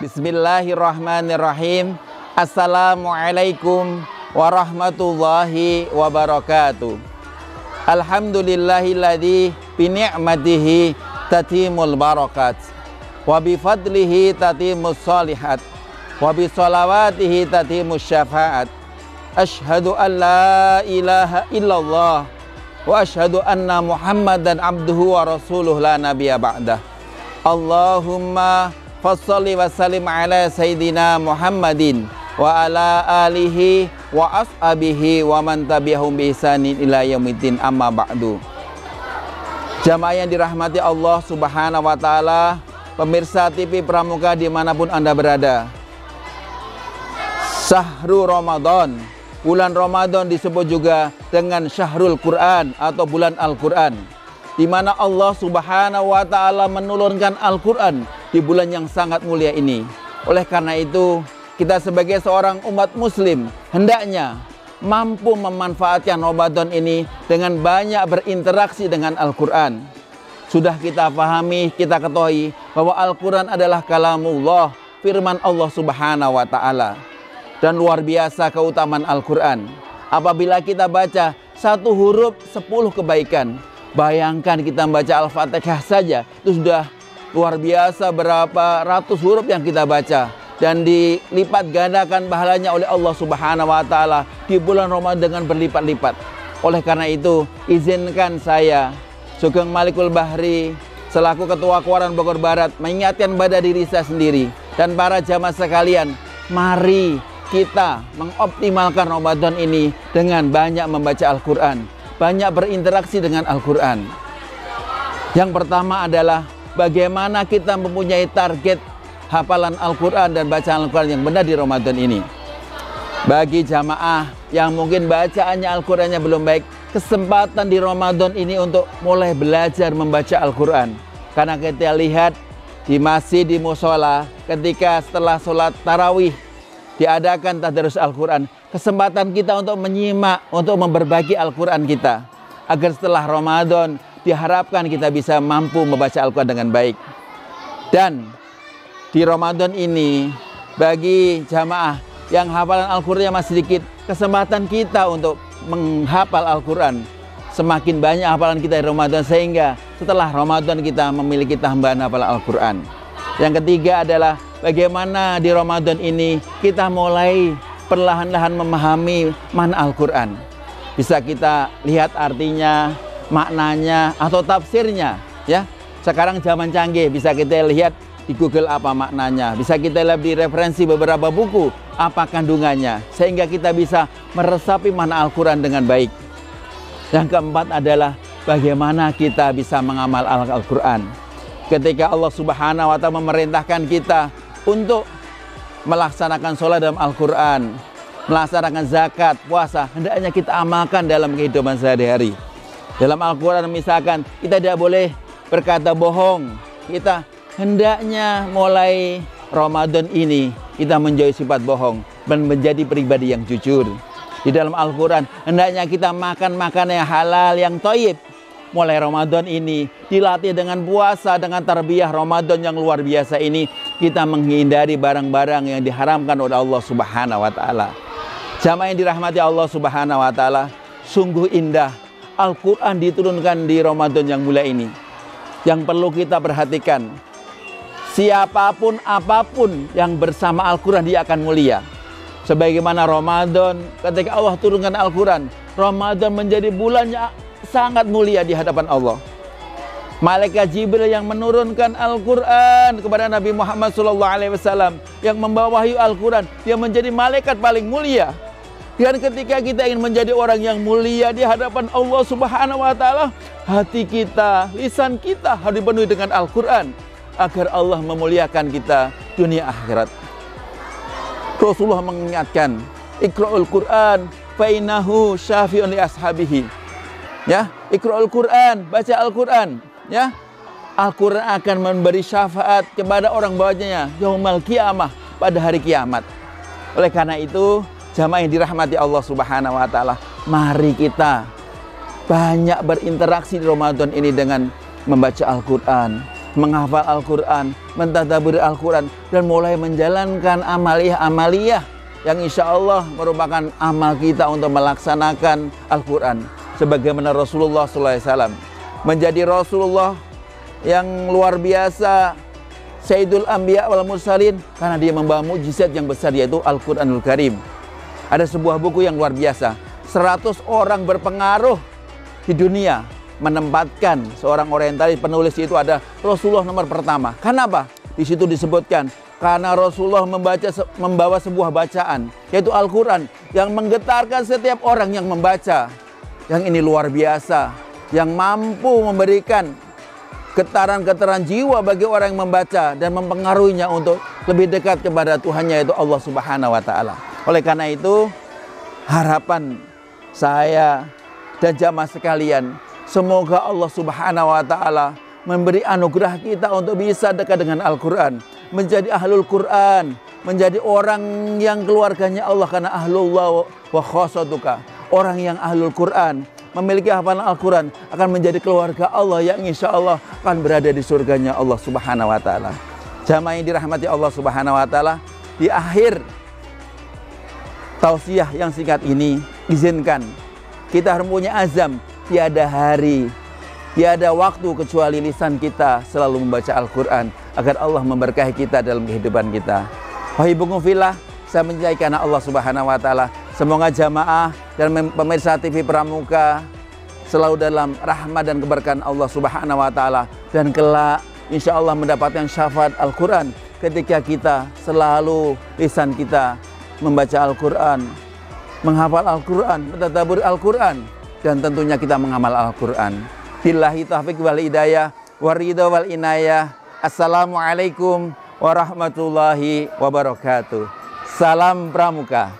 Bismillahirrahmanirrahim. Assalamualaikum warahmatullahi wabarakatuh. Alhamdulillahilladzi bi ni'matihi tatimul barakat wa bi fadlihi tatimus shalihat wa bi sholawatihi tatimus syafaat. Asyhadu an la ilaha illallah wa asyhadu anna Muhammadan abduhu wa rasuluh la nabiyya ba'dah. Allahumma fasholli wa sallim ala sayyidina Muhammadin wa ala alihi wa ashabihi wa man tabi'ahum bi ihsanin ila yaumiddin, amma ba'du. Jamaah yang dirahmati Allah Subhanahu wa taala, pemirsa TV Pramuka dimanapun Anda berada. Syahrul Ramadan, bulan Ramadan disebut juga dengan Syahrul Quran atau bulan Al-Quran, di mana Allah Subhanahu wa taala menurunkan Al-Quran di bulan yang sangat mulia ini. Oleh karena itu, kita sebagai seorang umat muslim hendaknya mampu memanfaatkan Ramadan ini dengan banyak berinteraksi dengan Al-Quran. Sudah kita pahami, kita ketahui bahwa Al-Quran adalah kalamullah, firman Allah Subhanahu wa taala. Dan luar biasa keutamaan Al-Quran. Apabila kita baca satu huruf 10 kebaikan. Bayangkan kita membaca Al-Fatihah saja, itu sudah luar biasa berapa ratus huruf yang kita baca. Dan dilipat gandakan pahalanya oleh Allah Subhanahu wa taala di bulan Ramadan dengan berlipat-lipat. Oleh karena itu, izinkan saya, Sugeng Malikul Bahri, selaku Ketua Quran Bogor Barat, mengingatkan pada diri saya sendiri dan para jamaah sekalian, mari kita mengoptimalkan Ramadan ini dengan banyak membaca Al-Quran, banyak berinteraksi dengan Al-Quran. Yang pertama adalah bagaimana kita mempunyai target hafalan Al-Quran dan bacaan Al-Quran yang benar di Ramadan ini. Bagi jamaah yang mungkin bacaannya Al-Qurannya belum baik, kesempatan di Ramadan ini untuk mulai belajar membaca Al-Quran. Karena kita lihat di masjid, di musola, ketika setelah sholat tarawih diadakan tadarus Al-Quran, kesempatan kita untuk menyimak, untuk memberbagi Al-Quran kita, agar setelah Ramadan diharapkan kita bisa mampu membaca Al-Quran dengan baik. Dan di Ramadan ini, bagi jamaah yang hafalan Al-Qurannya masih sedikit, kesempatan kita untuk menghafal Al-Quran semakin banyak hafalan kita di Ramadan, sehingga setelah Ramadan kita memiliki tambahan hafalan Al-Quran. Yang ketiga adalah bagaimana di Ramadan ini kita mulai perlahan-lahan memahami makna Al-Quran. Bisa kita lihat artinya, maknanya, atau tafsirnya. Ya, sekarang zaman canggih, bisa kita lihat di Google apa maknanya. Bisa kita lihat di referensi beberapa buku apa kandungannya, sehingga kita bisa meresapi makna Al-Quran dengan baik. Yang keempat adalah bagaimana kita bisa mengamal Al-Quran. Ketika Allah Subhanahu wa taala memerintahkan kita untuk melaksanakan sholat dalam Al-Quran, melaksanakan zakat, puasa, hendaknya kita amalkan dalam kehidupan sehari-hari. Dalam Al-Quran misalkan kita tidak boleh berkata bohong. Kita hendaknya mulai Ramadan ini kita menjauhi sifat bohong dan menjadi pribadi yang jujur. Di dalam Al-Quran hendaknya kita makan makanan yang halal, yang thayyib. Mulai Ramadan ini dilatih dengan puasa, dengan tarbiyah Ramadan yang luar biasa ini, kita menghindari barang-barang yang diharamkan oleh Allah Subhanahu wa taala. Jamaah yang dirahmati Allah Subhanahu wa taala, sungguh indah Al-Quran diturunkan di Ramadan yang mulia ini. Yang perlu kita perhatikan, siapapun apapun yang bersama Al-Quran dia akan mulia. Sebagaimana Ramadan, ketika Allah turunkan Al-Quran, Ramadan menjadi bulannya sangat mulia di hadapan Allah. Malaikat Jibril yang menurunkan Al-Quran kepada Nabi Muhammad SAW, yang membawa wahyu Al-Quran, dia menjadi malaikat paling mulia. Dan ketika kita ingin menjadi orang yang mulia di hadapan Allah Subhanahu wa taala, hati kita, lisan kita harus dipenuhi dengan Al-Quran, agar Allah memuliakan kita dunia akhirat. Rasulullah mengingatkan, Iqra'ul Quran fa innahu syafi'un li ashabihi. Ya, Iqra'ul Quran, baca Al-Quran. Ya, Al-Quran akan memberi syafaat kepada orang bawanya yaumal qiyamah, pada hari kiamat. Oleh karena itu, jamaah yang dirahmati Allah Subhanahu wa taala, mari kita banyak berinteraksi di Ramadan ini dengan membaca Al-Quran, menghafal Al-Quran, mentadaburi Al-Quran, dan mulai menjalankan amaliyah-amaliyah yang insya Allah merupakan amal kita untuk melaksanakan Al-Quran. Sebagaimana Rasulullah SAW menjadi Rasulullah yang luar biasa, Sayyidul Anbiya wal Mursalin, karena dia membawa mukjizat yang besar, yaitu Al-Quranul Karim. Ada sebuah buku yang luar biasa, 100 orang berpengaruh di dunia menempatkan seorang orientalis penulis itu ada Rasulullah nomor pertama. Kenapa? Di situ disebutkan karena Rasulullah membawa sebuah bacaan, yaitu Al-Quran, yang menggetarkan setiap orang yang membaca. Yang ini luar biasa, yang mampu memberikan getaran-getaran jiwa bagi orang yang membaca dan mempengaruhinya untuk lebih dekat kepada Tuhannya, yaitu Allah Subhanahu wa Ta'ala. Oleh karena itu, harapan saya dan jamaah sekalian, semoga Allah Subhanahu wa Ta'ala memberi anugerah kita untuk bisa dekat dengan Al-Quran, menjadi ahlul Quran, menjadi orang yang keluarganya Allah, karena ahlullah wa khosatuka, orang yang ahlul Quran, memiliki hafalan Al-Quran, akan menjadi keluarga Allah yang insya Allah akan berada di surganya Allah Subhanahu wa Ta'ala. Jamaah yang dirahmati Allah Subhanahu wa Ta'ala, di akhir tausiah yang singkat ini, izinkan kita harus punya azam, tiada hari, tiada waktu kecuali lisan kita selalu membaca Al-Quran, agar Allah memberkahi kita dalam kehidupan kita. Wahibukum fillah, saya mencintai karena Allah Subhanahu wa Ta'ala. Semoga jamaah dan pemirsa TV Pramuka selalu dalam rahmat dan keberkahan Allah Subhanahu wa Ta'ala, dan kelak insya Allah mendapatkan syafaat Al-Quran ketika kita selalu lisan kita membaca Al-Quran, menghafal Al-Quran, mentadabbur Al-Quran, dan tentunya kita mengamal Al-Quran. Billahi taufiq wal hidayah, waridha wal inayah. Assalamualaikum warahmatullahi wabarakatuh. Salam Pramuka.